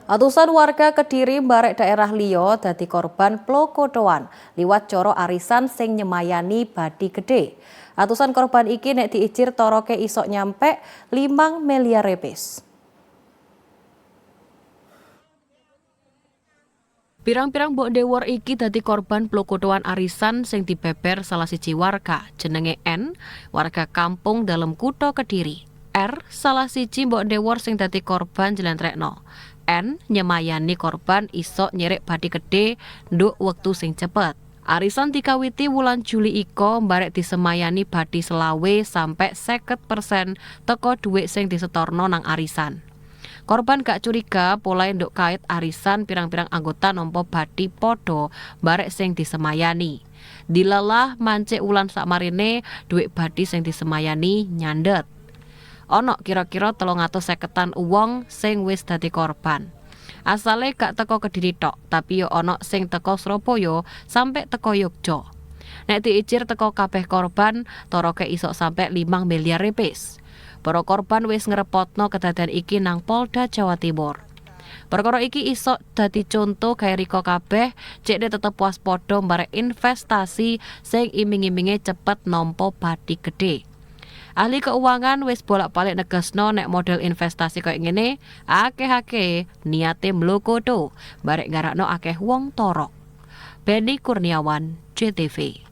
Atusan warga Kediri barek daerah liya dadi korban plokotoan liwat coro arisan sing nyemayani Badi Gede. Atusan korban iki nek diijir toroke isok nyampe 5 miliar rupiah. Pirang-pirang mbok dewor iki dadi korban plokotoan arisan sing dibeber salah siji warga jenenge N, warga kampung Dalem Kutha Kediri. R, salah siji mbok dewor sing dadi korban jelentrekno. N nyemayani korban isok nyerek Badi Gede nduk wektu sing cepet. Arisan dikawiti wulan Juli iko barek disemayani Badi selawe sampai 50% teko dhuwit sing disetorno nang arisan. Korban gak curiga pola nduk kait arisan pirang-pirang anggota nampa Badi podo barek sing disemayani. Dilalah mancik wulan sakmarine dhuwit Badi sing disemayani nyandet. Ono kira-kira 350-an uwong sing wis dadi korban. Asale gak teko Kediri tok, tapi yo ono sing teko Surabaya sampai teko Yogya. Nek diijir teko kabeh korban, toroke isok sampai 5 miliar rupiah. Para korban wis ngrepotno kedadian iki nang Polda Jawa Timur. Perkara iki isok dadi contoh gawe riko kabeh cekne tetep waspada barek investasi sing iming-iminge cepet nampa Badi Gede. Ahli keuangan wis bolak-balik negesno nek model investasi koyo ngene akeh-akeh niate mlokoto barek ngarakno akeh wong torok. Benny Kurniawan, JTV.